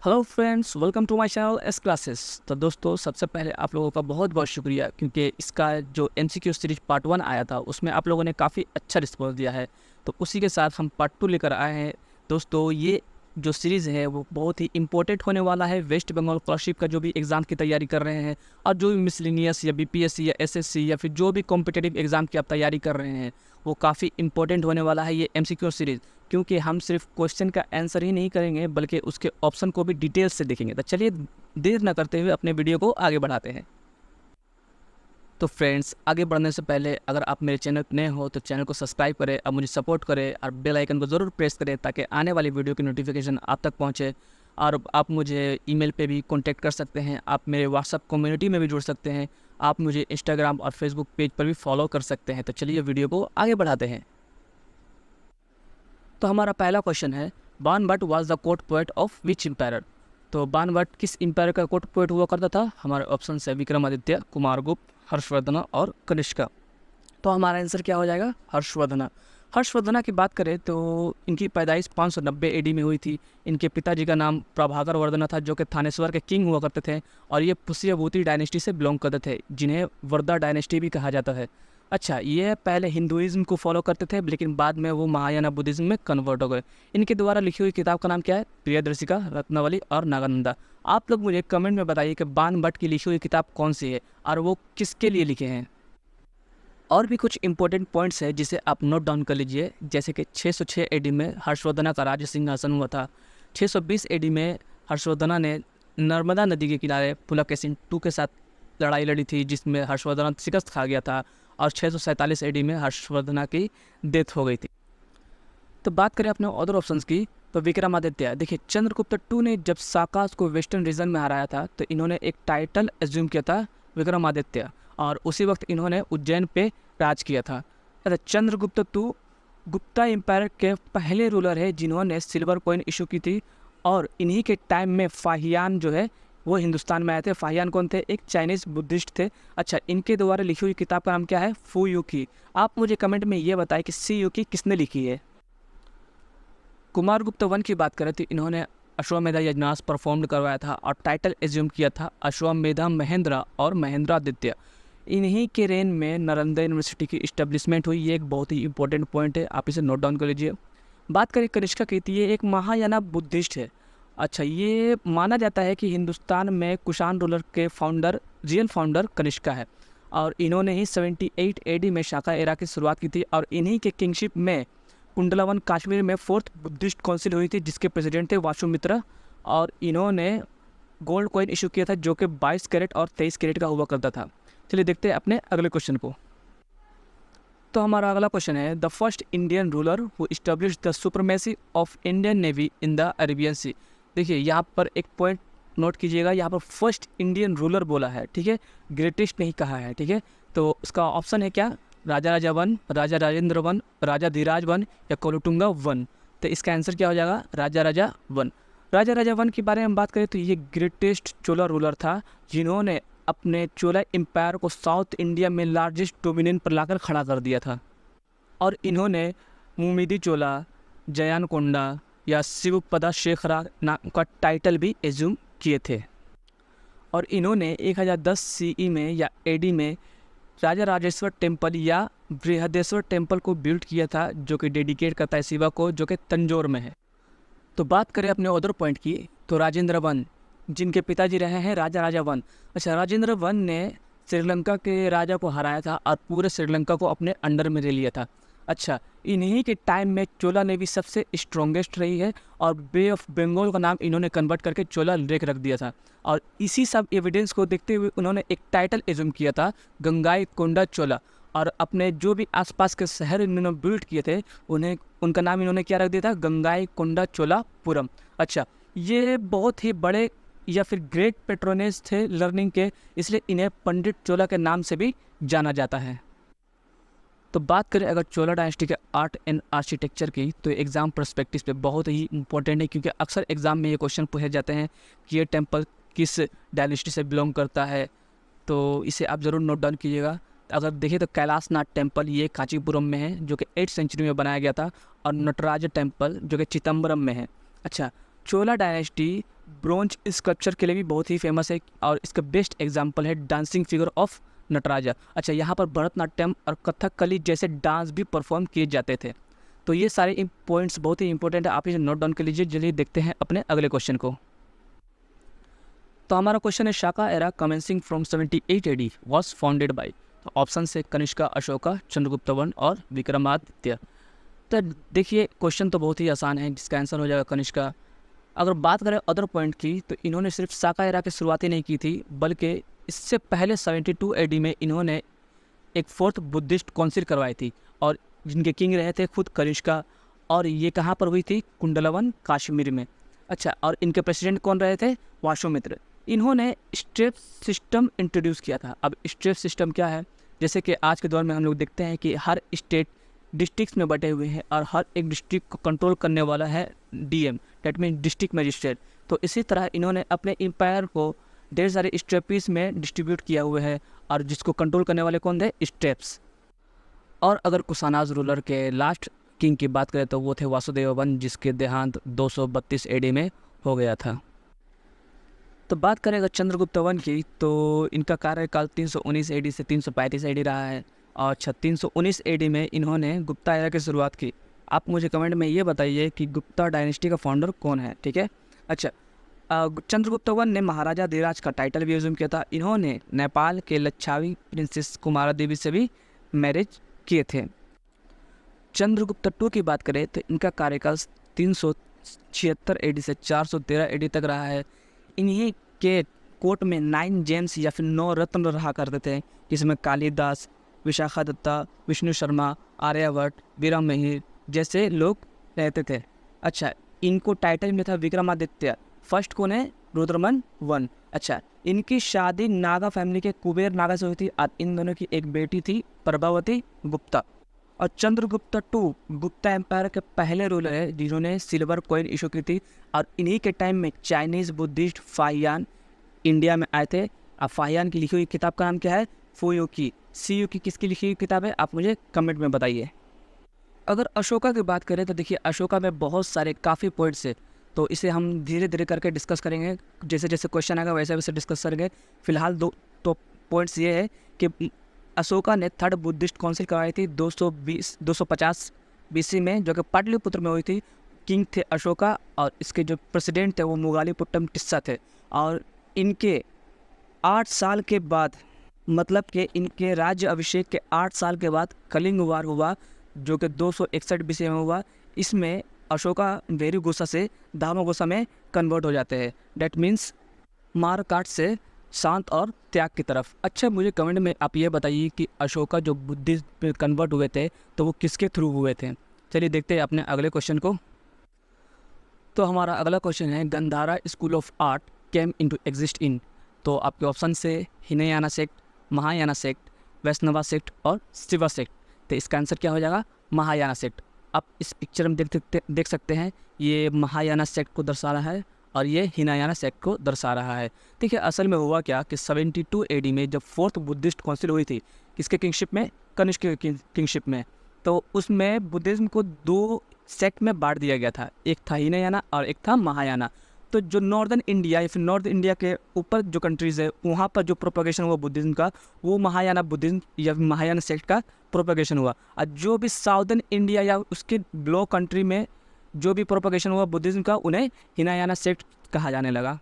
Hello friends, welcome to my channel S classes. तो दोस्तों, सबसे पहले आप लोगों का बहुत बहुत शुक्रिया, क्योंकि इसका जो एमसीक्यू सीरीज पार्ट 1 आया था उसमें आप लोगों ने काफ़ी अच्छा रिस्पॉन्स दिया है। तो उसी के साथ हम पार्ट 2 लेकर आए हैं। दोस्तों, ये जो सीरीज़ है वो बहुत ही इंपॉर्टेंट होने वाला है वेस्ट बंगाल स्कॉलरशिप का जो भी एग्ज़ाम की तैयारी कर रहे हैं, और जो भी मिसलिनियस या बीपीएससी या एसएससी या फिर जो भी कॉम्पिटिटिव एग्ज़ाम की आप तैयारी कर रहे हैं, वो काफ़ी इंपॉर्टेंट होने वाला है ये एमसीक्यू सीरीज़। क्योंकि हम सिर्फ क्वेश्चन का आंसर ही नहीं करेंगे बल्कि उसके ऑप्शन को भी डिटेल्स से देखेंगे। तो चलिए देर ना करते हुए अपने वीडियो को आगे बढ़ाते हैं। तो फ्रेंड्स, आगे बढ़ने से पहले अगर आप मेरे चैनल पर नए हो तो चैनल को सब्सक्राइब करें और मुझे सपोर्ट करें और बेल आइकन को ज़रूर प्रेस करें ताकि आने वाली वीडियो की नोटिफिकेशन आप तक पहुंचे। और आप मुझे ईमेल पे भी कांटेक्ट कर सकते हैं, आप मेरे व्हाट्सअप कम्युनिटी में भी जुड़ सकते हैं, आप मुझे इंस्टाग्राम और फेसबुक पेज पर भी फॉलो कर सकते हैं। तो चलिए वीडियो को आगे बढ़ाते हैं। तो हमारा पहला क्वेश्चन है, Banabhatta was the court poet of which empire. तो बाणभट्ट किस एम्पायर का कोर्ट पोएट हुआ करता था? हमारे ऑप्शन है विक्रमादित्य, कुमारगुप्त, हर्षवर्धन और कनिष्का। तो हमारा आंसर क्या हो जाएगा? हर्षवर्धन। हर्षवर्धन की बात करें तो इनकी पैदाइश 590 एडी में हुई थी। इनके पिताजी का नाम प्रभाकर वर्धन था, जो कि थानेश्वर के किंग हुआ करते थे, और ये पुष्यभूति डायनेस्टी से बिलोंग करते थे, जिन्हें वर्धा डायनेस्टी भी कहा जाता है। अच्छा, ये पहले हिंदुइज्म को फॉलो करते थे, लेकिन बाद में वो महायाना बुद्धिज्म में कन्वर्ट हो गए। इनके द्वारा लिखी हुई किताब का नाम क्या है? प्रियदर्शिका, रत्नावली और नागानंदा। आप लोग मुझे कमेंट में बताइए कि बाणभट्ट की लिखी हुई किताब कौन सी है और वो किसके लिए लिखे हैं। और भी कुछ इंपॉर्टेंट पॉइंट्स है जिसे आप नोट डाउन कर लीजिए, जैसे कि 606 एडी में हर्षवर्धन का राज्य सिंहासन हुआ था। 620 एडी में हर्षवर्धन ने नर्मदा नदी के किनारे पुलकेशिन II के साथ लड़ाई लड़ी थी, जिसमें हर्षवर्धन शिकस्त खा गया था, और 647 एडी में हर्षवर्धन की डेथ हो गई थी। तो बात करें अपने अदर ऑप्शंस की, तो विक्रमादित्य, देखिए चंद्रगुप्त II ने जब साकास को वेस्टर्न रीजन में हराया था तो इन्होंने एक टाइटल एज्यूम किया था विक्रमादित्य, और उसी वक्त इन्होंने उज्जैन पे राज किया था। चंद्रगुप्त II गुप्ता एम्पायर के पहले रूलर है जिन्होंने सिल्वर कॉइन इशू की थी, और इन्हीं के टाइम में फाहियान जो है वो हिंदुस्तान में आए थे। फाहियान कौन थे? एक चाइनीज़ बुद्धिस्ट थे। अच्छा, इनके द्वारा लिखी हुई किताब का नाम क्या है? फू यू की। आप मुझे कमेंट में ये बताएं कि सी यू की किसने लिखी है। कुमारगुप्त वन की बात करें तो इन्होंने अश्वमेधा यज्ञास परफॉर्म करवाया था और टाइटल एज्यूम किया था अश्वमेधा महेंद्र और महेंद्रादित्य। इन्हीं के रेन में नालंदा यूनिवर्सिटी की इस्टेब्लिशमेंट हुई। ये एक बहुत ही इंपॉर्टेंट पॉइंट है, आप इसे नोट डाउन कर लीजिए। बात करें कनिष्का की, तो ये एक महायाना बुद्धिस्ट है। अच्छा, ये माना जाता है कि हिंदुस्तान में कुषाण रूलर के रियल फाउंडर कनिष्का है, और इन्होंने ही 78 एडी में शाका एरा की शुरुआत की थी, और इन्हीं के किंगशिप में कुंडलावन कश्मीर में 4th बुद्धिस्ट काउंसिल हुई थी, जिसके प्रेसिडेंट थे वासुमित्रा, और इन्होंने गोल्ड कॉइन इशू किया था जो कि 22 कैरेट और 23 कैरेट का हुआ करता था। चलिए देखते हैं अपने अगले क्वेश्चन को। तो हमारा अगला क्वेश्चन है, the first Indian ruler who establish the supremacy of Indian navy in the Arabian sea. देखिए यहाँ पर एक पॉइंट नोट कीजिएगा, यहाँ पर फर्स्ट इंडियन रूलर बोला है, ठीक है, ग्रेटेस्ट नहीं कहा है, ठीक है। तो उसका ऑप्शन है क्या? राजा राजा वन, राजा राजेंद्र वन, राजा धीराज वन या कोलुटुंगा वन। तो इसका आंसर क्या हो जाएगा? राजा राजा वन। राजा राजा वन के बारे में बात करें तो ये ग्रेटेस्ट चोला रूलर था, जिन्होंने अपने चोला एम्पायर को साउथ इंडिया में लार्जेस्ट डोमिनियन पर लाकर खड़ा कर दिया था, और इन्होंने मुमिदी चोला, जयानकोंडा या शिवपदा शेखरा नाम का टाइटल भी एज्यूम किए थे। और इन्होंने 1010 सीई में या एडी में राजा राजेश्वर टेम्पल या बृहदेश्वर टेम्पल को बिल्ड किया था, जो कि डेडिकेट करता है शिवा को, जो कि तंजौर में है। तो बात करें अपने अदर पॉइंट की, तो राजेंद्र वन, जिनके पिताजी रहे हैं राजा राजा वन। अच्छा, राजेंद्र वन ने श्रीलंका के राजा को हराया था और पूरे श्रीलंका को अपने अंडर में ले लिया था। अच्छा, इन्हीं के टाइम में चोला नेवी सबसे स्ट्रॉन्गेस्ट रही है, और बे ऑफ बंगाल का नाम इन्होंने कन्वर्ट करके चोला लेक रख दिया था। और इसी सब एविडेंस को देखते हुए उन्होंने एक टाइटल एज्यूम किया था, गंगाई कोंडा चोला, और अपने जो भी आसपास के शहर इन्होंने बिल्ड किए थे उनका नाम इन्होंने क्या रख दिया था? गंगाई कोंडा चोलापुरम। अच्छा, ये बहुत ही बड़े या फिर ग्रेट पेट्रोनेज थे लर्निंग के, इसलिए इन्हें पंडित चोला के नाम से भी जाना जाता है। तो बात करें अगर चोला डायनेस्टी के आर्ट एंड आर्किटेक्चर की, तो एग्ज़ाम पर्सपेक्टिव पे बहुत ही इंपॉर्टेंट है, क्योंकि अक्सर एग्ज़ाम में ये क्वेश्चन पूछे जाते हैं कि ये टेम्पल किस डायनेस्टी से बिलोंग करता है। तो इसे आप ज़रूर नोट डाउन कीजिएगा। अगर देखें तो कैलाशनाथ टेम्पल ये कांचीपुरम में है, जो कि 8th सेंचुरी में बनाया गया था, और नटराज टेम्पल जो कि चिदम्बरम में है। अच्छा, चोला डायनेस्टी ब्रोंज स्कल्पचर के लिए भी बहुत ही फेमस है और इसका बेस्ट एग्जाम्पल है डांसिंग फिगर ऑफ नटराजा। अच्छा, यहाँ पर भरतनाट्यम और कथकली जैसे डांस भी परफॉर्म किए जाते थे। तो ये सारे पॉइंट्स बहुत ही इंपॉर्टेंट है, आप इसे नोट डाउन कर लीजिए। चलिए देखते हैं अपने अगले क्वेश्चन को। तो हमारा क्वेश्चन है Shaka era commencing from 78 AD was founded by. तो ऑप्शन से कनिष्का, अशोका, चंद्रगुप्त वन और विक्रमादित्य। तो देखिए क्वेश्चन तो बहुत ही आसान है, जिसका आंसर हो जाएगा कनिष्का। अगर बात करें अदर पॉइंट की, तो इन्होंने सिर्फ शाका एरा की शुरुआत ही नहीं की थी, बल्कि इससे पहले 72 AD में इन्होंने एक फोर्थ बुद्धिस्ट काउंसिल करवाई थी और जिनके किंग रहे थे खुद कनिष्का। और ये कहाँ पर हुई थी? कुंडलवन, कश्मीर में। अच्छा, और इनके प्रेसिडेंट कौन रहे थे? वाशुमित्र। इन्होंने स्टेप सिस्टम इंट्रोड्यूस किया था। अब स्टेप सिस्टम क्या है? जैसे कि आज के दौर में हम लोग देखते हैं कि हर स्टेट डिस्ट्रिक्ट्स में बटे हुए हैं और हर एक डिस्ट्रिक्ट को कंट्रोल करने वाला है DM, that mean district magistrate. तो इसी तरह इन्होंने अपने एम्पायर को ढेर सारे स्टेप्स में डिस्ट्रीब्यूट किया हुआ है और जिसको कंट्रोल करने वाले कौन थे? स्टेप्स। और अगर कुशानाज रूलर के लास्ट किंग की बात करें तो वो थे वासुदेव वन, जिसके देहांत 232 AD में हो गया था। तो बात करें अगर चंद्रगुप्त वन की, तो इनका कार्यकाल 319 AD से 335 AD रहा है। और 319 AD में इन्होंने गुप्ता एरा की शुरुआत की। आप मुझे कमेंट में ये बताइए कि गुप्ता डायनेस्टी का फाउंडर कौन है, ठीक है। अच्छा, चंद्रगुप्त वन ने महाराजा धीराज का टाइटल भी एज्यूम किया था। इन्होंने नेपाल के लच्छावी प्रिंसेस कुमारा देवी से भी मैरिज किए थे। चंद्रगुप्त टू की बात करें तो इनका कार्यकाल 376 AD से 413 AD तक रहा है। इन्हीं के कोर्ट में 9 जेम्स या फिर 9 रत्न रहा करते थे, जिसमें कालिदास, विशाखादत्ता, विष्णु शर्मा, आर्यभट्ट, वीरा मिहिर जैसे लोग रहते थे। अच्छा, इनको टाइटल मिला था विक्रमादित्य। फर्स्ट कौन है? रुद्रमन वन। अच्छा, इनकी शादी नागा फैमिली के कुबेर नागा से हुई थी और इन दोनों की एक बेटी थी प्रभावती गुप्ता। और चंद्रगुप्त टू गुप्ता एम्पायर के पहले रूलर है जिन्होंने सिल्वर कॉइन इशू की थी। और इन्हीं के टाइम में चाइनीज़ बुद्धिस्ट फाहियान इंडिया में आए थे। अब फाहियान की लिखी हुई किताब का नाम क्या है? फुयू की। सीयू की किसकी लिखी हुई किताब है? आप मुझे कमेंट में बताइए। अगर अशोका की बात करें तो देखिए अशोका में बहुत सारे काफ़ी पॉइंट्स है, तो इसे हम धीरे धीरे करके डिस्कस करेंगे। जैसे जैसे क्वेश्चन आएगा वैसे वैसे डिस्कस करेंगे। फिलहाल दो तो पॉइंट्स ये है कि अशोका ने थर्ड बुद्धिस्ट काउंसिल करवाई थी 250 BC में, जो कि पाटलिपुत्र में हुई थी। किंग थे अशोका और इसके जो प्रेसिडेंट थे वो मुगालीपुट्टम टिस्सा थे। और इनके 8 साल के बाद, मतलब कि इनके राज्य अभिषेक के 8 साल के बाद कलिंग वार हुआ, जो कि 261 BC में हुआ। इसमें अशोका वेरी गुस्सा से दामा गुस्सा में कन्वर्ट हो जाते हैं। डेट मीन्स मार काट से शांत और त्याग की तरफ। अच्छा, मुझे कमेंट में आप ये बताइए कि अशोका जो बुद्धिस्ट में कन्वर्ट हुए थे तो वो किसके थ्रू हुए थे। चलिए देखते हैं अपने अगले क्वेश्चन को। तो हमारा अगला क्वेश्चन है Gandhara school of art came into exist in. तो आपके ऑप्शन से हिनयाना sect, Mahayana sect, Vaishnava sect और शिवा सेक्ट। तो इसका आंसर क्या हो जाएगा? महायाना सेक्ट। आप इस पिक्चर में देख सकते हैं, ये महायाना सेक्ट को दर्शा रहा है और ये हिनायाना सेक्ट को दर्शा रहा है। देखिए असल में हुआ क्या कि 72 AD में जब फोर्थ बुद्धिस्ट काउंसिल हुई थी, किसके किंगशिप में? कनिष्क के किंगशिप में। तो उसमें बुद्धिज्म को 2 सेक्ट में बांट दिया गया था, एक था हिनयाना और एक था महायाना। तो जो नॉर्दर्न इंडिया या फिर नॉर्थ इंडिया के ऊपर जो कंट्रीज़ है वहाँ पर जो प्रोपगेशन हुआ बुद्धिज्म का, वो महायाना बुद्धिज्म या महायाना सेक्ट का प्रोपगेशन हुआ। और जो भी साउदर्न इंडिया या उसके बिलो कंट्री में जो भी प्रोपगेशन हुआ बुद्धिज्म का, उन्हें हिनायाना सेक्ट कहा जाने लगा।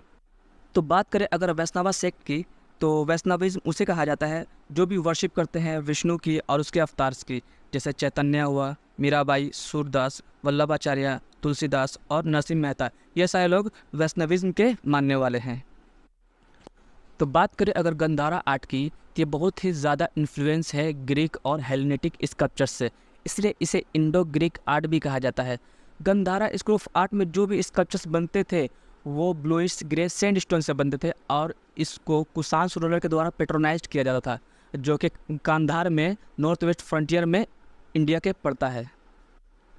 तो बात करें अगर वैष्णवा सेक्ट की, तो वैष्णविज्म उसे कहा जाता है जो भी वर्शिप करते हैं विष्णु की और उसके अवतार्स की, जैसे चैतन्य हुआ, मीराबाई, सूरदास, वल्लभाचार्य, तुलसीदास और नरसिंह मेहता। ये सारे लोग वैष्णविज्म के मानने वाले हैं। तो बात करें अगर गंधारा आर्ट की, तो ये बहुत ही ज़्यादा इन्फ्लुएंस है ग्रीक और हेलेनिटिक स्कल्पचर से, इसलिए इसे इंडो ग्रीक आर्ट भी कहा जाता है। गंधारा स्कूल ऑफ आर्ट में जो भी स्कल्पचर्स बनते थे वो ब्लूइश ग्रे सैंडस्टोन से बनते थे और इसको कुषाण रूलर के द्वारा पेट्रोनाइज्ड किया जाता था, जो कि कांधार में नॉर्थ वेस्ट फ्रंटियर में इंडिया के पड़ता है।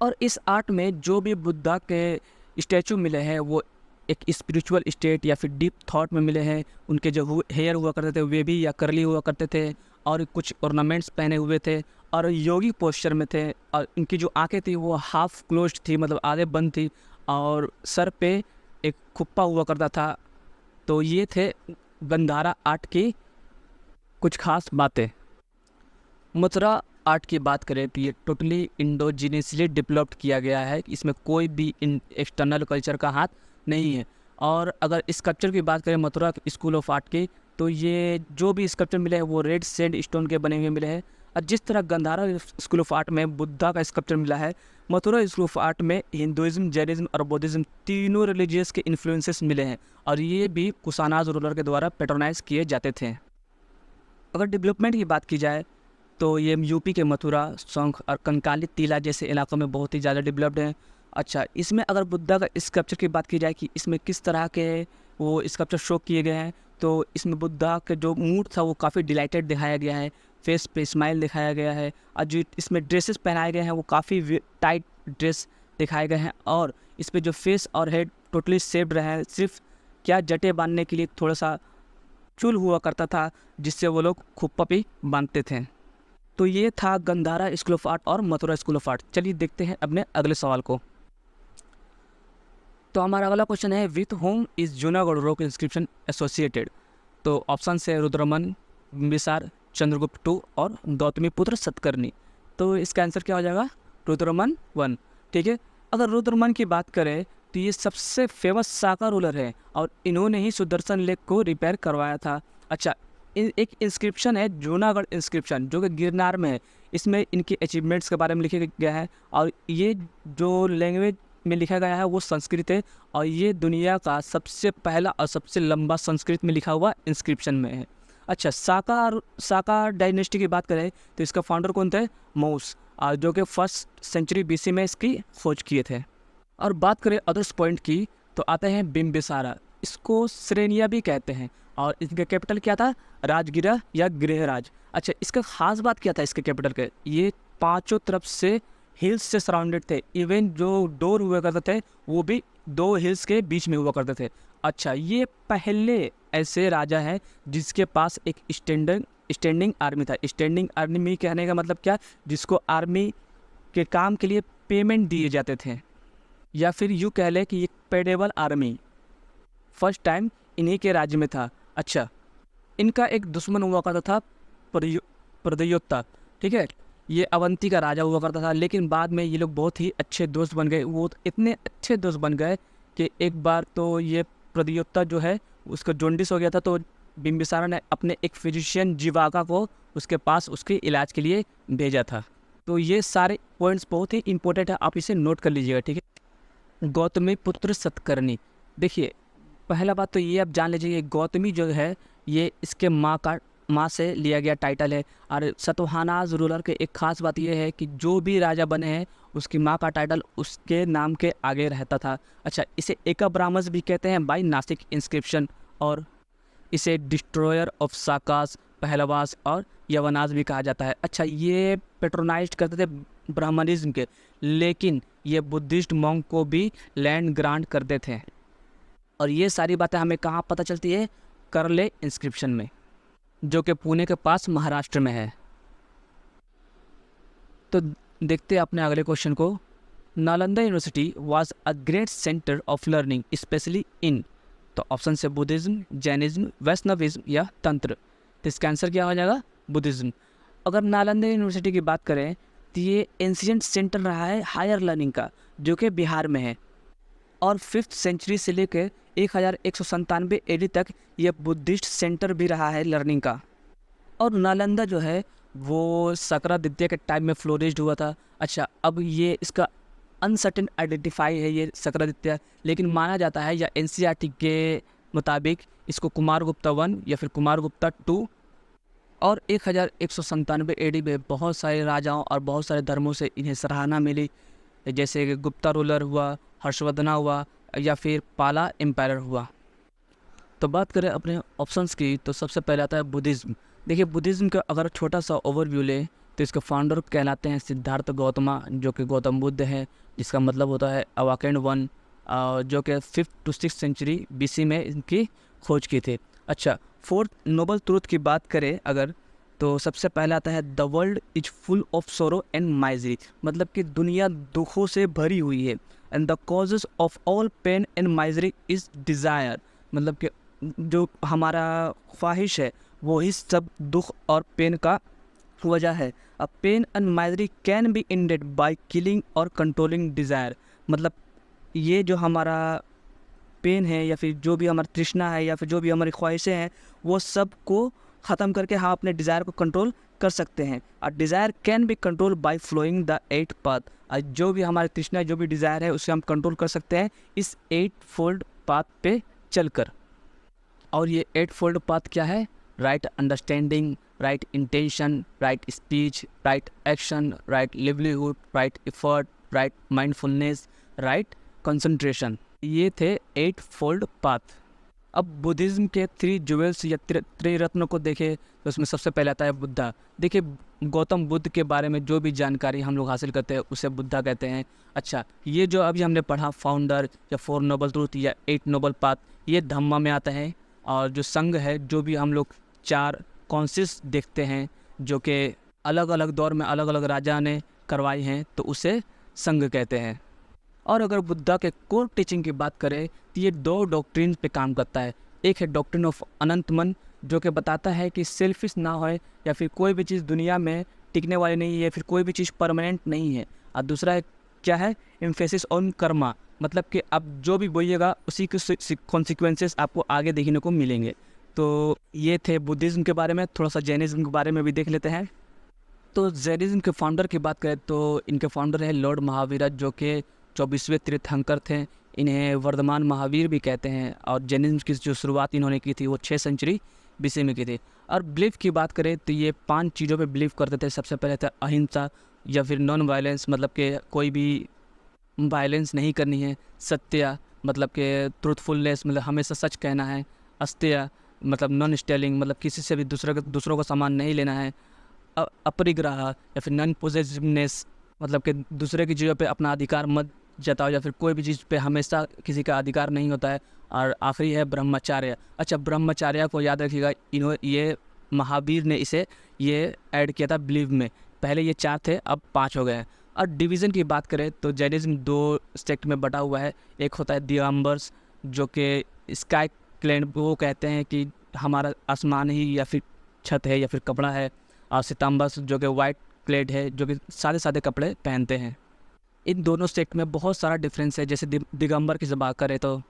और इस आर्ट में जो भी बुद्धा के स्टैचू मिले हैं वो एक स्पिरिचुअल स्टेट या फिर डीप थॉट में मिले हैं। उनके जो हेयर हुआ करते थे वे भी या करली हुआ करते थे और कुछ ऑर्नामेंट्स पहने हुए थे और योगी पोस्चर में थे। और इनकी जो आंखें थी वो हाफ क्लोज्ड थी, मतलब आधे बंद थी, और सर पे एक खुप्पा हुआ करता था। तो ये थे गंधारा आर्ट की कुछ खास बातें। मथुरा आर्ट की बात करें तो ये टोटली इंडोजीनियसली डेवलप्ड किया गया है, इसमें कोई भी एक्सटर्नल कल्चर का हाथ नहीं है। और अगर स्कल्पचर की बात करें मथुरा स्कूल ऑफ आर्ट की, तो ये जो भी स्कल्पचर मिले हैं वो रेड सैंड स्टोन के बने हुए मिले हैं। और जिस तरह गंधारा स्कूल ऑफ आर्ट में बुद्धा का स्कल्पचर मिला है, मथुरा स्कूल ऑफ आर्ट में हिंदुइज्म, जैनिज्म और बौद्धिज्म तीनों रिलीजियस के इन्फ्लुएंसेस मिले हैं, और ये भी कुशानाज रूलर के द्वारा पेट्रोनाइज किए जाते थे। अगर डेवलपमेंट की बात की जाए तो ये यूपी के मथुरा, शंख और कंकाली टीला जैसे इलाकों में बहुत ही ज़्यादा डेवलप्ड है। अच्छा, इसमें अगर बुद्धा का स्कल्पचर की बात की जाए कि इसमें किस तरह के वो स्कल्पचर शो किए गए हैं, तो इसमें बुद्धा के जो मूड था वो काफ़ी डिलाइटेड दिखाया गया है, फेस पे स्माइल दिखाया गया है, और जो इसमें ड्रेसेस पहनाए गए हैं वो काफ़ी टाइट ड्रेस दिखाए गए हैं, और इस पर जो फेस और हेड टोटली शेप्ड रहे हैं, सिर्फ क्या जटे बांधने के लिए थोड़ा सा चूल हुआ करता था जिससे वो लोग खुप्पा भी बांधते थे। तो ये था गंधारा स्कूल ऑफ आर्ट और मथुरा स्कूल ऑफ आर्ट। चलिए देखते हैं अपने अगले सवाल को। तो हमारा अगला क्वेश्चन है, with home is Junagadh rock inscription associated. तो ऑप्शन से रुद्रमन, बिम्बिसार, चंद्रगुप्त टू और गौतमीपुत्र सतकर्णी। तो इसका आंसर क्या हो जाएगा? रुद्रमन 1। ठीक है। अगर रुद्रमन की बात करें तो ये सबसे फेमस साका रूलर है, और इन्होंने ही सुदर्शन लेक को रिपेयर करवाया था। अच्छा, एक इंस्क्रिप्शन है जूनागढ़ इंस्क्रिप्शन जो कि गिरनार में है, इसमें इनके अचीवमेंट्स के बारे में लिखा गया है, और ये जो लैंग्वेज में लिखा गया है वो संस्कृत है, और ये दुनिया का सबसे पहला और सबसे लंबा संस्कृत में लिखा हुआ इंस्क्रिप्शन में है। अच्छा, साका डायनेस्टी की बात करें तो इसका फाउंडर कौन थे? मौस, जो कि 1st सेंचुरी BC में इसकी खोज किए थे। और बात करें अदर्स पॉइंट की तो आते हैं बिम्बिसारा, इसको श्रेनिया भी कहते हैं, और इसका कैपिटल क्या था? राजगिरा या गृहराज। अच्छा, इसका खास बात क्या था इसके कैपिटल के? ये 5 तरफ से हिल्स से सराउंडेड थे, इवन जो डोर हुआ करते थे वो भी 2 हिल्स के बीच में हुआ करते थे। अच्छा, ये पहले ऐसे राजा हैं जिसके पास एक स्टैंडिंग आर्मी था। स्टैंडिंग आर्मी कहने का मतलब क्या? जिसको आर्मी के काम के लिए पेमेंट दिए जाते थे, या फिर यूँ कह लें कि एक पेडेबल आर्मी फर्स्ट टाइम इन्हीं के राज्य में था। अच्छा, इनका एक दुश्मन हुआ करता था प्रदयोत्ता। ठीक है, ये अवंती का राजा हुआ करता था, लेकिन बाद में ये लोग बहुत ही अच्छे दोस्त बन गए। वो इतने अच्छे दोस्त बन गए कि एक बार तो ये प्रदयोत्ता जो है उसका जॉन्डिस हो गया था, तो बिम्बिसारा ने अपने एक फिजिशियन जीवाका को उसके पास उसके इलाज के लिए भेजा था। तो ये सारे पॉइंट्स बहुत ही इंपॉर्टेंट है, आप इसे नोट कर लीजिएगा। ठीक है। गौतमीपुत्र सतकर्णी, देखिए पहला बात तो ये आप जान लीजिए, गौतमी जो है ये इसके माँ से लिया गया टाइटल है। और सतवाहनाज रूलर के एक खास बात यह है कि जो भी राजा बने हैं उसकी माँ का टाइटल उसके नाम के आगे रहता था। अच्छा, इसे एका ब्राह्मस भी कहते हैं बाई नासिक इंस्क्रिप्शन, और इसे डिस्ट्रॉयर ऑफ साकास, पहलवास और यवनाज भी कहा जाता है। अच्छा, ये पेट्रोनाइज करते थे ब्राह्मणिज्म के, लेकिन ये बुद्धिस्ट मॉन्क को भी लैंड ग्रांट करते थे। और ये सारी बातें हमें कहाँ पता चलती है? करले इंस्क्रिप्शन में, जो कि पुणे के पास महाराष्ट्र में है। तो देखते हैं अपने अगले क्वेश्चन को। Nalanda university was a great centre of learning specially in. तो ऑप्शन से बुद्धिज्म, जैनिज्म, वैष्णविज्म या तंत्र। तो इसका आंसर क्या हो जाएगा? बुद्धिज्म। अगर नालंदा यूनिवर्सिटी की बात करें तो ये एंशिएंट सेंटर रहा है हायर लर्निंग का, जो कि बिहार में है, और 5th सेंचुरी से लेकर 1197 AD तक यह बुद्धिस्ट सेंटर भी रहा है लर्निंग का। और नालंदा जो है वो सक्रादित्य के टाइम में फ्लोरिश्ड हुआ था। अच्छा, अब ये इसका अनसर्टेन आइडेंटिफाई है ये सक्रादित्य, लेकिन माना जाता है या NCERT के मुताबिक इसको कुमारगुप्ता 1 या फिर कुमारगुप्ता 2 और 1197 AD में बहुत सारे राजाओं और बहुत सारे धर्मों से इन्हें सराहना मिली, जैसे कि गुप्ता रूलर हुआ, हर्षवर्धना हुआ, या फिर पाला एम्पायर हुआ। तो बात करें अपने ऑप्शंस की तो सबसे पहले आता है बुद्धिज़्म। देखिए, बुद्धिज़्म का अगर छोटा सा ओवरव्यू ले तो इसके फाउंडर कहलाते हैं सिद्धार्थ गौतमा, जो कि गौतम बुद्ध है, जिसका मतलब होता है अवाकेंड 1, जो कि 5th to 6th century BC में इनकी खोज की थी। अच्छा, 4th नोबल ट्रूथ की बात करें अगर, तो सबसे पहला आता है the world is full of sorrow and misery, मतलब कि दुनिया दुखों से भरी हुई है। And the causes of all pain and misery is desire, मतलब कि जो हमारा ख्वाहिश है वो ही सब दुख और पेन का वजह है। A pain and misery can be ended by killing और कंट्रोलिंग डिज़ायर, मतलब ये जो हमारा पेन है या फिर जो भी हमारी तृष्णा है या फिर जो भी हमारी ख्वाहिशें हैं वो सब को ख़त्म करके हम अपने डिज़ायर को कंट्रोल कर सकते हैं। A desire can be control by flowing the 8 path, जो भी हमारी तृष्णा जो भी डिज़ायर है उसे हम कंट्रोल कर सकते हैं इस 8 फोल्ड पाथ पे चलकर। और ये 8 फोल्ड पाथ क्या है? Right understanding, right intention, right speech, right action, right livelihood, right effort, right mindfulness, right concentration, ये थे 8 फोल्ड पाथ। अब बुद्धिज़्म के 3 ज्वेल्स या त्रिरत्नों को देखें तो उसमें सबसे पहले आता है बुद्धा। देखिए, गौतम बुद्ध के बारे में जो भी जानकारी हम लोग हासिल करते हैं उसे बुद्धा कहते हैं। अच्छा, ये जो अभी हमने पढ़ा फाउंडर या 4 नोबल ट्रूथ या 8 नोबल पाथ, ये धम्मा में आता है। और जो संघ है, जो भी हम लोग 4 कॉन्सिस देखते हैं जो कि अलग अलग दौर में अलग अलग राजा ने करवाई हैं, तो उसे संघ कहते हैं। और अगर बुद्धा के कोर टीचिंग की बात करें तो ये 2 डॉक्ट्रिन पे काम करता है। एक है डॉक्ट्रिन ऑफ अनंत मन, जो कि बताता है कि सेल्फिश ना होए या फिर कोई भी चीज़ दुनिया में टिकने वाली नहीं है, फिर कोई भी चीज़ परमानेंट नहीं है। और दूसरा है क्या है? एम्फेसिस ऑन कर्मा, मतलब कि आप जो भी बोइएगा उसी के कॉन्सिक्वेंसेस आपको आगे देखने को मिलेंगे। तो ये थे बुद्धिज़्म के बारे में। थोड़ा सा जैनिज़्म के बारे में भी देख लेते हैं। तो जैनिज़्म के फाउंडर की बात करें तो इनके फाउंडर है लॉर्ड महावीर, जो कि 24वें तीर्थंकर थे। इन्हें वर्धमान महावीर भी कहते हैं। और जैनिज़्म की जो शुरुआत इन्होंने की थी वो 6 सेंचुरी बीसी में की थी। और बिलीफ की बात करें तो ये 5 चीज़ों पे बिलीव करते थे। सबसे पहले था अहिंसा या फिर नॉन वायलेंस, मतलब कि कोई भी वायलेंस नहीं करनी है। सत्य, मतलब कि ट्रूथफुलनेस, मतलब हमेशा सच कहना है। अस्तेय, मतलब नॉन स्टेलिंग, मतलब किसी से भी दूसरों का सामान नहीं लेना है। अपरिग्रह या फिर नॉन पोजेसिवनेस, मतलब कि दूसरे की चीज़ों पे अपना अधिकार मत जताओ या फिर कोई भी चीज़ पे हमेशा किसी का अधिकार नहीं होता है। और आखिरी है ब्रह्मचार्य। अच्छा, ब्रह्मचार्य को याद रखिएगा, ये महावीर ने इसे ये ऐड किया था बिलीव में। पहले ये 4 थे, अब 5 हो गए हैं। और डिवीज़न की बात करें तो जैनिज़्म 2 सेक्ट में बटा हुआ है। एक होता है दिगंबर्स, जो कि स्काई क्लैड, वो कहते हैं कि हमारा आसमान ही या फिर छत है या फिर कपड़ा है। और सितंबर्स, जो कि वाइट क्लेड है, जो कि सादे सादे कपड़े पहनते हैं। इन दोनों सेक्ट में बहुत सारा डिफरेंस है। जैसे दिगंबर की जब बात करें तो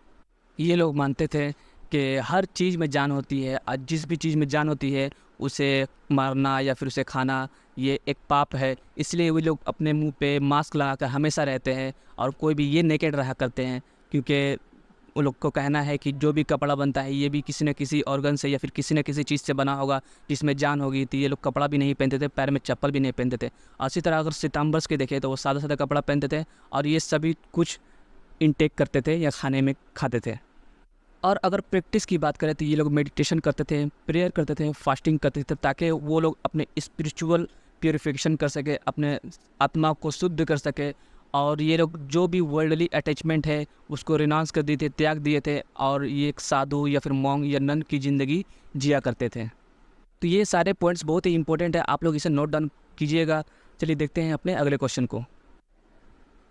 ये लोग मानते थे कि हर चीज़ में जान होती है और जिस भी चीज़ में जान होती है उसे मारना या फिर उसे खाना ये एक पाप है। इसलिए वो लोग अपने मुंह पे मास्क लगा कर हमेशा रहते हैं और कोई भी ये नेकेड रहा करते हैं, क्योंकि वो लोग को कहना है कि जो भी कपड़ा बनता है ये भी किसी न किसी ऑर्गन से या फिर किसी न किसी चीज़ से बना होगा जिसमें जान होगी। तो ये लोग कपड़ा भी नहीं पहनते थे, पैर में चप्पल भी नहीं पहनते थे। और इसी तरह अगर सितंबर्स के देखें तो वो सादा सादा कपड़ा पहनते थे और ये सभी कुछ इनटेक करते थे या खाने में खाते थे। और अगर प्रैक्टिस की बात करें तो ये लोग मेडिटेशन करते थे, प्रेयर करते थे, फास्टिंग करते थे, ताकि वो लोग अपने स्पिरिचुअल प्योरीफिकेशन कर सके, अपने आत्मा को शुद्ध कर सके। और ये लोग जो भी वर्ल्डली अटैचमेंट है उसको रिनाउंस कर दिए थे, त्याग दिए थे, और ये एक साधु या फिर मॉन्ग या नन की ज़िंदगी जिया करते थे। तो ये सारे पॉइंट्स बहुत ही इंपॉर्टेंट है, आप लोग इसे नोट डाउन कीजिएगा। चलिए देखते हैं अपने अगले क्वेश्चन को।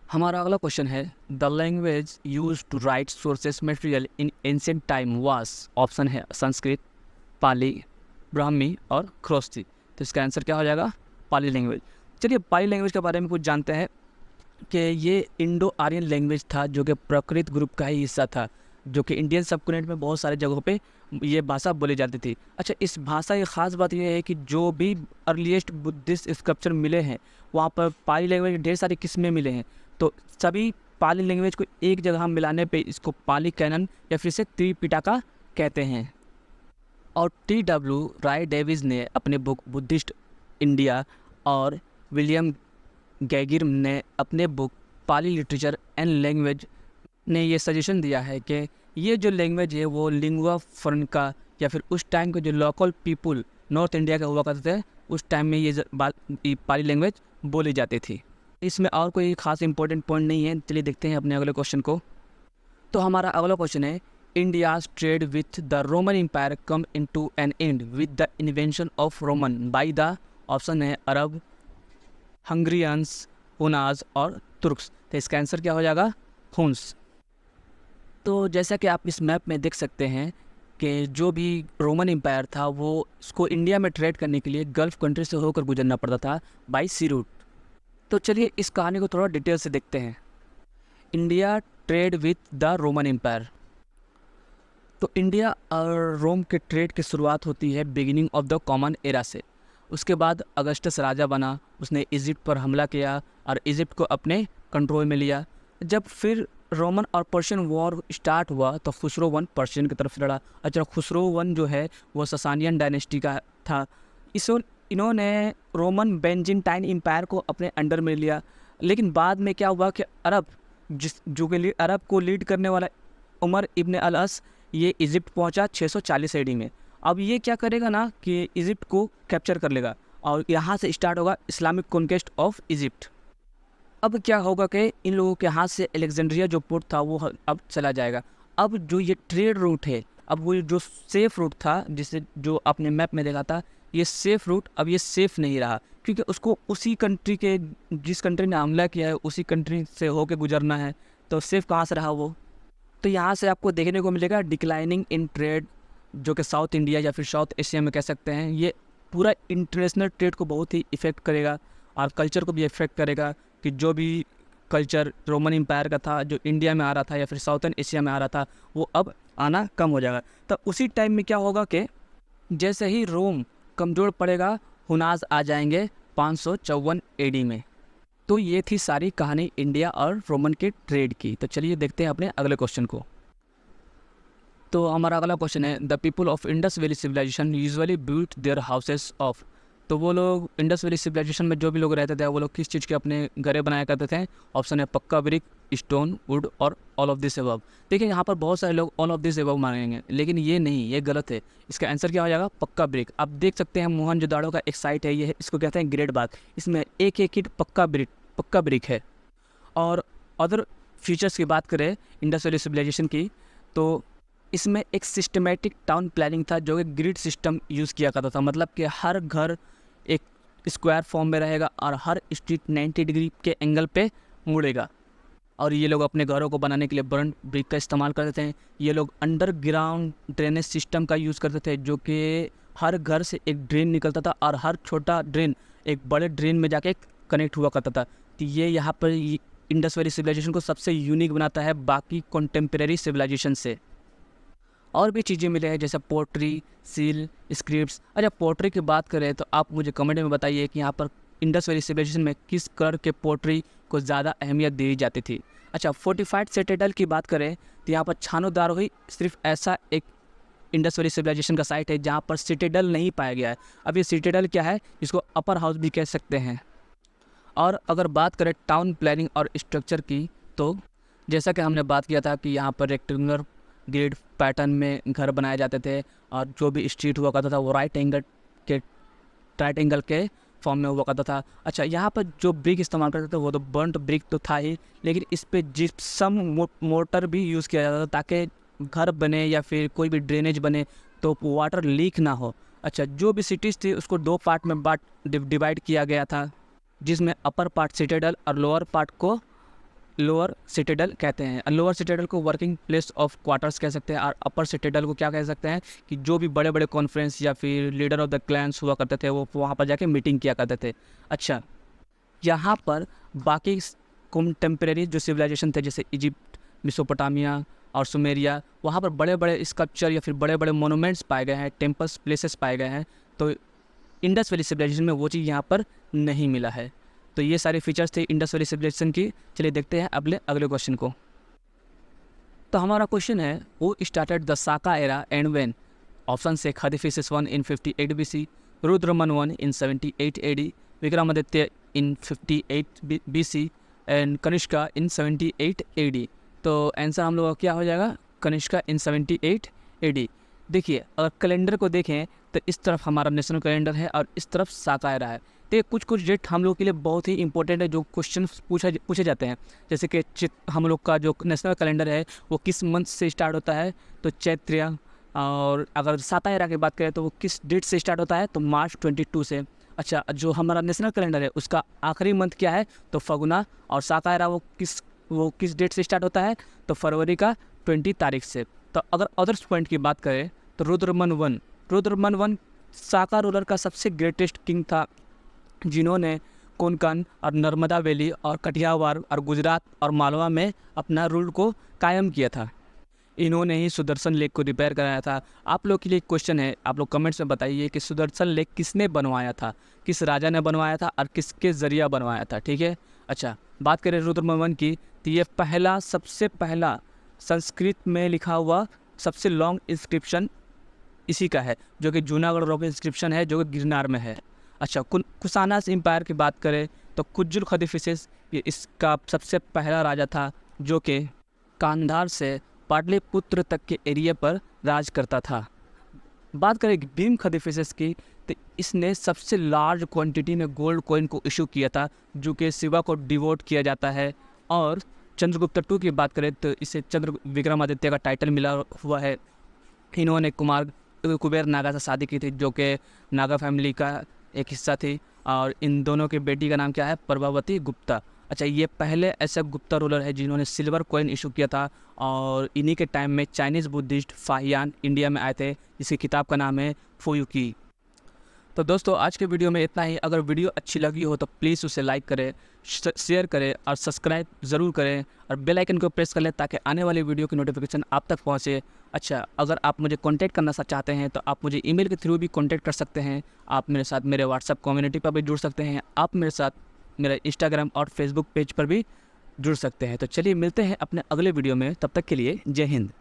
हमारा अगला क्वेश्चन है, the language use to write sources material in ancient time was, option है संस्कृत, पाली, ब्राह्मी और ख्रोस्ती। तो इसका आंसर क्या हो जाएगा? पाली लैंग्वेज। चलिए पाली लैंग्वेज के बारे में कुछ जानते हैं कि ये इंडो आर्यन लैंग्वेज था, जो कि प्राकृत ग्रुप का ही हिस्सा था, जो कि इंडियन सबकॉन्टिनेंट में बहुत सारे जगहों पे ये भाषा बोली जाती थी। अच्छा, इस भाषा की ख़ास बात यह है कि जो भी अर्लीस्ट बुद्धिस्ट स्क्रप्चर मिले हैं वहाँ पर पाली लैंग्वेज के ढेर सारी किस्में मिले हैं। तो सभी पाली लैंग्वेज को एक जगह मिलाने पे इसको पाली कैनन या फिर से त्रिपिटका कहते हैं। और T.W. राय डेविस ने अपने बुक बुद्धिस्ट इंडिया और विलियम गैगिर ने अपने book Pali literature and language ने ये सजेशन दिया है कि ये जो लैंग्वेज है वो लिंगुआ फ्रैंका या फिर उस टाइम के जो लोकल पीपुल नॉर्थ इंडिया का हुआ करते थे उस टाइम में ये पाली लैंग्वेज बोली जाती थी। इसमें और कोई ख़ास इंपॉर्टेंट पॉइंट नहीं है। चलिए देखते हैं अपने अगले क्वेश्चन को। तो हमारा अगला क्वेश्चन है, India's trade with the Roman empire come into an end with the invention of Roman by the, option है अरब, हंगरियंस, हुनाज और तुर्क्स। तो इसका आंसर क्या हो जाएगा? हुन्स। तो जैसा कि आप इस मैप में देख सकते हैं कि जो भी रोमन एम्पायर था वो उसको इंडिया में ट्रेड करने के लिए गल्फ़ कंट्री से होकर गुजरना पड़ता था बाई सी रूट। तो चलिए इस कहानी को थोड़ा डिटेल से देखते हैं। India trade with the Roman empire. तो इंडिया और रोम के ट्रेड की शुरुआत होती है beginning of the common era से। उसके बाद अगस्टस राजा बना, उसने इजिप्ट पर हमला किया और इजिप्ट को अपने कंट्रोल में लिया। जब फिर रोमन और पर्शियन वॉर स्टार्ट हुआ तो खुसरो वन पर्शियन की तरफ से लड़ा। अच्छा, खुसरो वन जो है वो ससानियन डायनेस्टी का था। इन्होंने रोमन बेंजिनटाइन एम्पायर को अपने अंडर में लिया। लेकिन बाद में क्या हुआ कि अरब को लीड करने वाला उमर इब्न अल-अस ये इजिप्ट पहुंचा 640 एडी में। अब ये क्या करेगा ना कि इजिप्ट को कैप्चर कर लेगा और यहाँ से स्टार्ट होगा इस्लामिक कॉन्क्वेस्ट ऑफ इजिप्ट। अब क्या होगा कि इन लोगों के हाथ से अलेक्जेंड्रिया जो पोर्ट था वो अब चला जाएगा। अब जो ये ट्रेड रूट है, अब वो जो सेफ़ रूट था जिसे जो आपने मैप में देखा था, ये सेफ़ रूट अब ये सेफ़ नहीं रहा, क्योंकि उसको उसी कंट्री के जिस कंट्री ने हमला किया है उसी कंट्री से होके गुजरना है। तो सेफ़ कहाँ से रहा वो? तो यहाँ से आपको देखने को मिलेगा डिक्लाइनिंग इन ट्रेड, जो कि साउथ इंडिया या फिर साउथ एशिया में कह सकते हैं। ये पूरा इंटरनेशनल ट्रेड को बहुत ही इफ़ेक्ट करेगा और कल्चर को भी इफ़ेक्ट करेगा कि जो भी कल्चर रोमन एम्पायर का था जो इंडिया में आ रहा था या फिर साउथर्न एशिया में आ रहा था वो अब आना कम हो जाएगा। तो उसी टाइम में क्या होगा कि जैसे ही रोम कमज़ोर पड़ेगा हुनाज आ जाएंगे 554 एडी में। तो ये थी सारी कहानी इंडिया और रोमन के ट्रेड की। तो चलिए देखते हैं अपने अगले क्वेश्चन को। तो हमारा अगला क्वेश्चन है the people of Indus valley civilisation usually built their houses of. तो वो लोग इंडस वैली सिविलाइजेशन में जो भी लोग रहते थे वो लोग किस चीज़ के अपने घरें बनाया करते थे? ऑप्शन है पक्का ब्रिक, स्टोन, वुड और ऑल ऑफ दिस अबव। देखिए यहाँ पर बहुत सारे लोग ऑल ऑफ दिस अबव मांगेंगे, लेकिन ये नहीं, ये गलत है। इसका आंसर क्या हो जाएगा? पक्का ब्रिक। आप देख सकते हैं मोहनजोदाड़ो का एक साइट है, ये इसको कहते हैं ग्रेट बाग। इसमें एक एक ईंट पक्का ब्रिक है। और अदर फीचर्स की बात करें इंडस वैली सिविलाइजेशन की, तो इसमें एक सिस्टमेटिक टाउन प्लानिंग था जो कि ग्रिड सिस्टम यूज़ किया करता था। मतलब कि हर घर एक स्क्वायर फॉर्म में रहेगा और हर स्ट्रीट 90 डिग्री के एंगल पे मुड़ेगा। और ये लोग अपने घरों को बनाने के लिए बर्न ब्रिक का इस्तेमाल करते थे। ये लोग अंडरग्राउंड ड्रेनेज सिस्टम का यूज़ करते थे, जो कि हर घर से एक ड्रेन निकलता था और हर छोटा ड्रेन एक बड़े ड्रेन में जाके कनेक्ट हुआ करता था। तो ये यहाँ पर इंडस वैली सिविलाइजेशन को सबसे यूनिक बनाता है बाकी कॉन्टेम्परेरी सिविलाइजेशन से। और भी चीज़ें मिले हैं जैसे पोट्री, सील, स्क्रिप्ट्स। अच्छा, पोट्री की बात करें तो आप मुझे कमेंट में बताइए कि यहाँ पर इंडस वैली सिविलाइजेशन में किस कलर के पोट्री को ज़्यादा अहमियत दी जाती थी। अच्छा, फोर्टिफाइड सिटाडेल की बात करें तो यहाँ पर छानोदारोही सिर्फ ऐसा एक इंडस वैली सिविलाइजेशन का साइट है जहाँ पर सिटाडेल नहीं पाया गया है। अब ये सिटाडेल क्या है? इसको अपर हाउस भी कह सकते हैं। और अगर बात करें टाउन प्लानिंग और स्ट्रक्चर की, तो जैसा कि हमने बात किया था कि यहाँ पर रेक्टेंगुलर ग्रिड पैटर्न में घर बनाए जाते थे और जो भी स्ट्रीट हुआ करता था वो राइट एंगल के फॉर्म में हुआ करता था। अच्छा, यहाँ पर जो ब्रिक इस्तेमाल करते थे वो तो बर्न्ट ब्रिक तो था ही, लेकिन इस पर जिप्सम मोटर भी यूज़ किया जाता था ताकि घर बने या फिर कोई भी ड्रेनेज बने तो वाटर लीक ना हो। अच्छा, जो भी सिटीज़ थी उसको दो पार्ट में डिवाइड किया गया था, जिसमें अपर पार्ट सिटाडेल और लोअर पार्ट को लोअर सिटाडेल कहते हैं। लोअर सिटाडेल को वर्किंग प्लेस ऑफ क्वार्टर्स कह सकते हैं और अपर सिटाडेल को क्या कह सकते हैं कि जो भी बड़े बड़े कॉन्फ्रेंस या फिर लीडर ऑफ द क्लैंस हुआ करते थे वो वहाँ पर जाके मीटिंग किया करते थे। अच्छा, यहाँ पर बाकी कॉन्टेम्परेरी जो सिविलाइजेशन थे जैसे इजिप्ट, मेसोपोटामिया और सुमेरिया, वहाँ पर बड़े बड़े स्कल्पचर या फिर बड़े बड़े मोनूमेंट्स पाए गए हैं, टेम्पल्स, प्लेसेस पाए गए हैं। तो इंडस वैली सिविलाइजेशन में वो चीज़ यहाँ पर नहीं मिला है। तो ये सारे फीचर्स थे इंडस वैली सिविलाइजेशन की। चलिए देखते हैं अगले क्वेश्चन को। तो हमारा क्वेश्चन है वो started the Saka era and when. Option से खादीफिसिस 1 इन 58 BC, रुद्रमन 1 in 78 AD, Vikramaditya in 58 BC and Kanishka in 78 AD। तो आंसर हम लोग का क्या हो जाएगा? कनिष्का इन 78 AD। देखिए, अगर कैलेंडर को देखें तो इस तरफ हमारा नेशनल कैलेंडर है और इस तरफ साका एरा है। तो कुछ डेट हम लोग के लिए बहुत ही इंपॉर्टेंट है जो क्वेश्चन पूछे जाते हैं। जैसे कि हम लोग का जो नेशनल कैलेंडर है वो किस मंथ से स्टार्ट होता है? तो चैत्र्य। और अगर साका एरा की बात करें तो वो किस डेट से स्टार्ट होता है? तो मार्च 22 से। अच्छा, जो हमारा नेशनल कैलेंडर है उसका आखिरी मंथ क्या है? तो फगुना। और साका एरा वो किस वो किस डेट से स्टार्ट होता है, तो फरवरी का 20 तारीख से। तो अगर अदर्स पॉइंट की बात करें तो रुद्रमन वन साका रूलर का सबसे ग्रेटेस्ट किंग था, जिन्होंने कोंकण और नर्मदा वैली और कठियावाड़ और गुजरात और मालवा में अपना रूल को कायम किया था। इन्होंने ही सुदर्शन लेक को रिपेयर कराया था। आप लोग के लिए एक क्वेश्चन है, आप लोग कमेंट्स में बताइए कि सुदर्शन लेक किसने बनवाया था, किस राजा ने बनवाया था और किसके ज़रिया बनवाया था, ठीक है। अच्छा, बात करें रुद्रमन की, तो ये सबसे पहला संस्कृत में लिखा हुआ सबसे लॉन्ग इंस्क्रिप्शन इसी का है, जो कि जूनागढ़ रॉक इंस्क्रिप्शन है, जो कि गिरनार में है। अच्छा, कुशानास एम्पायर की बात करें तो कुज्जुल खदीफिसेस ये इसका सबसे पहला राजा था, जो कि कांधार से पाटलिपुत्र तक के एरिया पर राज करता था। बात करें भीम खदीफिसेस की, तो इसने सबसे लार्ज क्वांटिटी में गोल्ड कॉइन को इशू किया था, जो कि शिवा को डिवोट किया जाता है। और चंद्रगुप्त टू की बात करें तो इसे चंद्र विक्रमादित्य का टाइटल मिला हुआ है। इन्होंने कुबेर नागा से शादी की थी, जो कि नागा फैमिली का एक हिस्सा थी, और इन दोनों के बेटी का नाम क्या है, प्रभावती गुप्ता। अच्छा, ये पहले ऐसे गुप्ता रूलर है जिन्होंने सिल्वर कॉइन इशू किया था, और इन्हीं के टाइम में चाइनीज़ बुद्धिस्ट फाहियान इंडिया में आए थे, जिसकी किताब का नाम है फुयुकी। तो दोस्तों, आज के वीडियो में इतना ही। अगर वीडियो अच्छी लगी हो तो प्लीज़ उसे लाइक करें, शेयर करें और सब्सक्राइब ज़रूर करें, और बेल आइकन को प्रेस कर लें ताकि आने वाली वीडियो की नोटिफिकेशन आप तक पहुंचे। अच्छा, अगर आप मुझे कांटेक्ट करना चाहते हैं तो आप मुझे ईमेल के थ्रू भी कांटेक्ट कर सकते हैं। आप मेरे साथ मेरे व्हाट्सएप कम्युनिटी पर भी जुड़ सकते हैं। आप मेरे साथ मेरे इंस्टाग्राम और फेसबुक पेज पर भी जुड़ सकते हैं। तो चलिए मिलते हैं अपने अगले वीडियो में, तब तक के लिए जय हिंद।